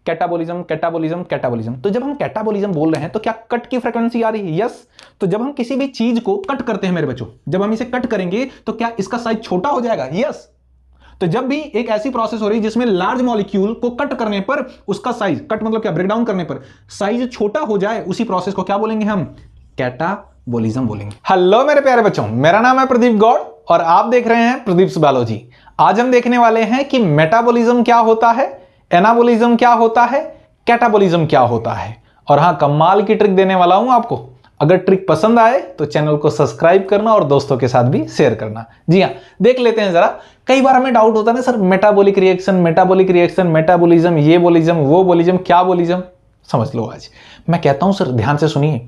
Catabolism catabolism catabolism. तो जब हम कैटाबोलिज्म बोल रहे हैं तो क्या कट की फ्रीक्वेंसी आ रही है? यस। तो जब हम किसी भी चीज को कट करते हैं मेरे बच्चों, जब हम इसे कट करेंगे तो क्या इसका साइज छोटा हो जाएगा? यस। तो जब भी एक ऐसी प्रोसेस हो रही है जिसमें लार्ज मॉलिक्यूल को कट करने पर उसका साइज, कट मतलब क्या, ब्रेकडाउन करने पर साइज छोटा हो जाए, उसी प्रोसेस को क्या बोलेंगे हम? कैटाबोलिज्म बोलेंगे। हेलो मेरे प्यारे बच्चों, मेरा नाम है प्रदीप गौड़ और आप देख रहे हैं प्रदीप बायोलॉजी। आज हम देखने वाले हैं कि मेटाबॉलिज्म क्या होता है, एनाबॉलिज्म क्या होता है, कैटाबॉलिज्म क्या होता है। और हां, कमाल की ट्रिक देने वाला हूं आपको। अगर ट्रिक पसंद आए तो चैनल को सब्सक्राइब करना और दोस्तों के साथ भी शेयर करना। जी हां, देख लेते हैं जरा। कई बार हमें डाउट होता है ना sir, metabolic reaction, metabolic reaction, metabolism, ये बोलिज्म, वो बोलिज्म, क्या बोलिज्म। समझ लो आज मैं कहता हूं सर, ध्यान से सुनिए।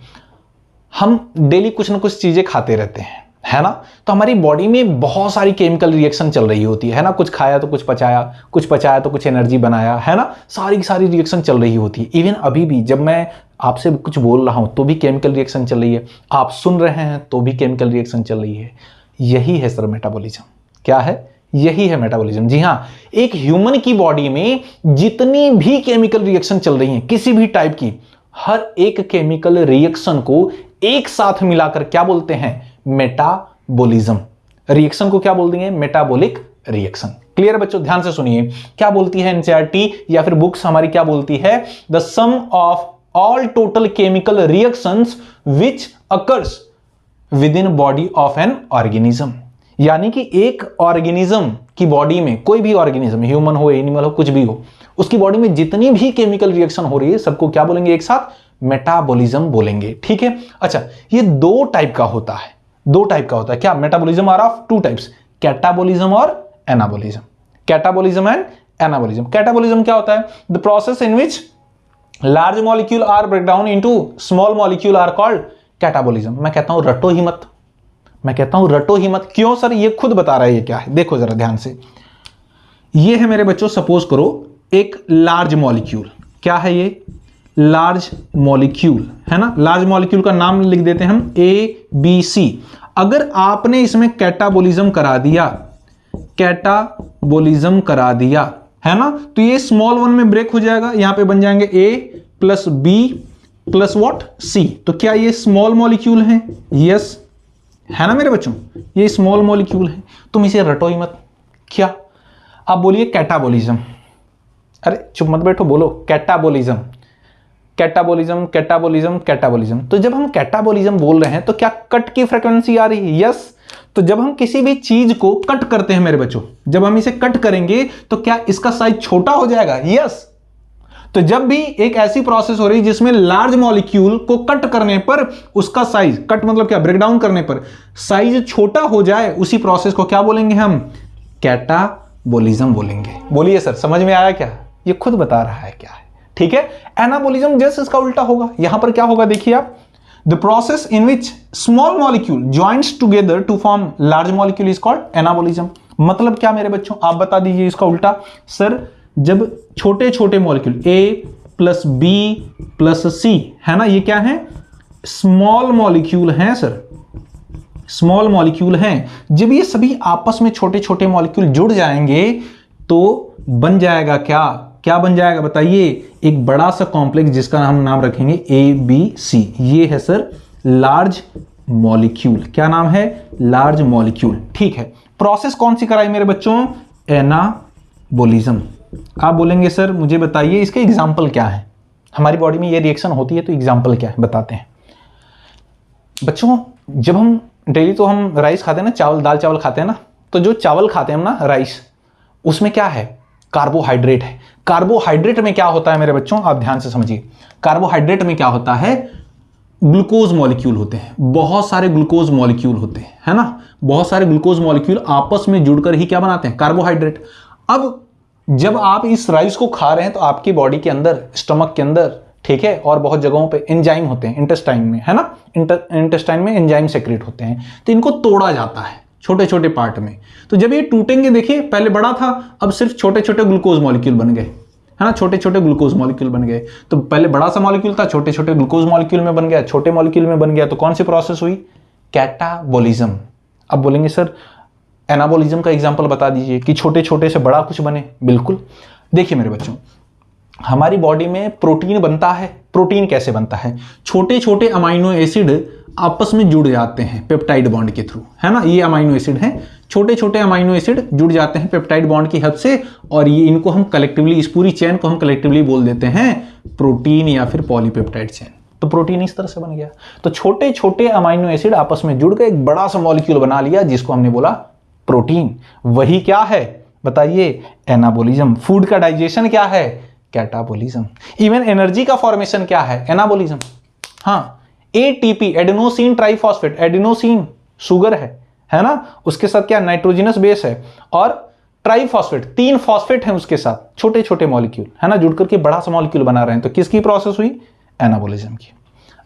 हम डेली कुछ ना कुछ चीजें खाते रहते हैं, है ना। तो हमारी बॉडी में बहुत सारी केमिकल रिएक्शन चल रही होती है ना। कुछ खाया तो कुछ पचाया, कुछ पचाया तो कुछ एनर्जी बनाया, है ना। सारी सारी रिएक्शन चल रही होती है। इवन अभी भी जब मैं आपसे कुछ बोल रहा हूं तो भी केमिकल रिएक्शन चल रही है, आप सुन रहे हैं तो भी केमिकल रिएक्शन चल रही है। यही है सर मेटाबॉलिज्म। क्या है? यही है मेटाबॉलिज्म। जी हां, एक ह्यूमन की बॉडी में जितनी भी केमिकल रिएक्शन चल रही है किसी भी टाइप की, हर एक केमिकल रिएक्शन को एक साथ मिलाकर क्या बोलते हैं? मेटाबॉलिज्म। रिएक्शन को क्या बोल देंगे? Metabolic reaction. क्लियर बच्चों? ध्यान से सुनिए। क्या बोलती है एनसीईआरटी या फिर बुक्स हमारी क्या बोलती है? The sum of all total chemical reactions which occurs within body of an organism. यानी कि एक ऑर्गेनिज्म की बॉडी में, कोई भी ऑर्गेनिज्म, ह्यूमन हो, एनिमल हो, कुछ भी हो, उसकी बॉडी में जितनी भी केमिकल रिएक्शन हो रही है सबको क्या बोलेंगे एक साथ? मेटाबॉलिज्म बोलेंगे। ठीक है। अच्छा, ये दो टाइप का होता है। दो टाइप का होता है। क्या? Metabolism are of two types, catabolism और anabolism. Catabolism and anabolism. Catabolism क्या होता है? The process in which large molecule are break down into small molecule are called catabolism. मैं कहता हूं रटो ही मत, मैं कहता हूं रटो ही मत। क्यों सर? ये खुद बता रहा है ये क्या है। देखो जरा ध्यान से। ये है मेरे बच्चों, सपोज करो एक लार्ज मॉलिक्यूल। क्या है ये? लार्ज मॉलिक्यूल, है ना। लार्ज मॉलिक्यूल का नाम लिख देते हैं हम ABC। अगर आपने इसमें कैटाबॉलिज्म करा दिया, कैटाबॉलिज्म करा दिया, है ना, तो ये स्मॉल वन में ब्रेक हो जाएगा। यहां पे बन जाएंगे A plus B plus what? C। तो क्या ये स्मॉल मॉलिक्यूल है? यस, है ना मेरे बच्चों, ये स्मॉल मॉलिक्यूल है। तुम इसे रटो ही मत। क्या? आप बोलिए कैटाबॉलिज्म। अरे चुप मत बैठो, बोलो कैटाबॉलिज्म, कैटाबॉलिज्म, कैटाबॉलिज्म, कैटाबॉलिज्म। तो जब हम कैटाबॉलिज्म बोल रहे हैं तो क्या कट की फ्रीक्वेंसी आ रही है? यस। तो जब हम किसी भी चीज को कट करते हैं मेरे बच्चों, जब हम इसे कट करेंगे तो क्या इसका साइज छोटा हो जाएगा? यस। तो जब भी एक ऐसी प्रोसेस हो रही है जिसमें लार्ज मॉलिक्यूल को कट करने पर उसका साइज, कट मतलब क्या, ब्रेकडाउन करने पर साइज छोटा हो जाए, उसी प्रोसेस को क्या बोलेंगे हम? कैटाबॉलिज्म बोलेंगे। बोलिए सर, समझ में आया क्या? ये खुद बता रहा है क्या है। ठीक है। एनाबॉलिज्म जैसे इसका उल्टा होगा। यहां पर क्या होगा देखिए आप, the process in which small molecule joints together to form large molecule is called anabolism. मतलब क्या मेरे बच्चों, आप बता दीजिए इसका उल्टा। सर, जब छोटे छोटे molecule A plus B plus C, है ना, ये क्या है? स्मॉल मॉलिक्यूल हैं सर, स्मॉल मॉलिक्यूल हैं। जब ये सभी आपस में छोटे छोटे मॉलिक्यूल जुड़ जाएंगे तो बन जाएगा क्या? क्या बन जाएगा बताइए? एक बड़ा सा कॉम्प्लेक्स जिसका हम नाम रखेंगे ABC। ये है सर लार्ज मॉलिक्यूल। क्या नाम है? Large molecule. ठीक है। प्रोसेस कौन सी कराई मेरे बच्चों? एनाबॉलिज्म। आप बोलेंगे सर मुझे बताइए इसके एग्जाम्पल क्या है। हमारी बॉडी में ये रिएक्शन होती है तो एग्जाम्पल क्या है बताते हैं बच्चों। जब हम डेली तो हम राइस खाते हैं ना, चावल, दाल चावल खाते हैं ना, तो जो चावल खाते हैं हम ना, राइस, उसमें क्या है? कार्बोहाइड्रेट है। कार्बोहाइड्रेट में क्या होता है मेरे बच्चों? आप ध्यान से समझिए। कार्बोहाइड्रेट में क्या होता है? ग्लूकोज मॉलिक्यूल होते हैं, बहुत सारे ग्लूकोज मॉलिक्यूल होते हैं, है ना। बहुत सारे ग्लूकोज मॉलिक्यूल आपस में जुड़कर ही क्या बनाते हैं? कार्बोहाइड्रेट। अब जब आप इस राइस को खा रहे हैं तो आपकी बॉडी के अंदर, स्टमक के अंदर, ठीक है, और बहुत जगहों पे एंजाइम होते हैं, इंटेस्टाइन में, है ना, इंटेस्टाइन में एंजाइम सेक्रेट होते हैं। तो इनको तोड़ा जाता है छोटे छोटे पार्ट में। तो जब ये टूटेंगे, देखिए पहले बड़ा था, अब सिर्फ छोटे छोटे ग्लूकोज मॉलिक्यूल बन गए, है ना, छोटे छोटे ग्लूकोज मॉलिक्यूल बन गए। तो पहले बड़ा सा मॉलिक्यूल था, छोटे छोटे ग्लूकोज मॉलिक्यूल में बन गया, छोटे मॉलिक्यूल में बन गया। तो कौन सी प्रोसेस हुई? कैटाबॉलिज्म। अब बोलेंगे सर एनाबॉलिज्म का एग्जांपल बता दीजिए कि छोटे छोटे से बड़ा कुछ बने। बिल्कुल। देखिए मेरे बच्चों, हमारी बॉडी में प्रोटीन बनता है। प्रोटीन कैसे बनता है? छोटे छोटे अमाइनो एसिड आपस में जुड़ जाते हैं पेप्टाइड बॉन्ड के थ्रू, है ना। ये अमाइनो एसिड हैं, छोटे छोटे अमाइनो एसिड जुड़ जाते हैं पेप्टाइड बॉन्ड की हेल्प से, और ये इनको हम कलेक्टिवली, इस पूरी चेन को हम कलेक्टिवली बोल देते हैं प्रोटीन या फिर पॉलीपेप्टाइड चेन। तो प्रोटीन इस तरह से बन गया। तो छोटे छोटे अमाइनो एसिड आपस में जुड़ के एक बड़ा सा मॉलिक्यूल बना लिया, जिसको हमने बोला प्रोटीन। वही क्या है बताइए? एनाबॉलिज्म। फूड का डाइजेशन क्या है? कैटाबॉलिज्म। इवन एनर्जी का फॉर्मेशन क्या है? एनाबॉलिज्म। हाँ, ATP, adenosine triphosphate, adenosine sugar है ना, उसके साथ क्या नाइट्रोजनस बेस है, और ट्राइफॉस्फेट, 3 फॉस्फेट हैं उसके साथ, छोटे छोटे मॉलिक्यूल, है ना, जुड़ करके बड़ा सा मॉलिक्यूल बना रहे हैं। तो किसकी प्रोसेस हुई? एनाबॉलिज्म की।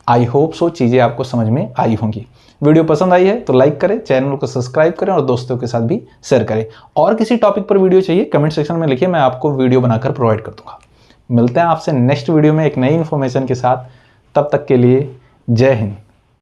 आई होप सो चीजें आपको समझ में आई होंगी। वीडियो पसंद आई है तो लाइक करें, चैनल को सब्सक्राइब करें और दोस्तों के साथ भी शेयर करें। और किसी टॉपिक पर वीडियो चाहिए कमेंट सेक्शन में लिखिए, मैं आपको वीडियो बनाकर प्रोवाइड कर दूंगा। मिलते हैं आपसे नेक्स्ट वीडियो में एक नई इंफॉर्मेशन के साथ। तब तक के लिए जय हिंद।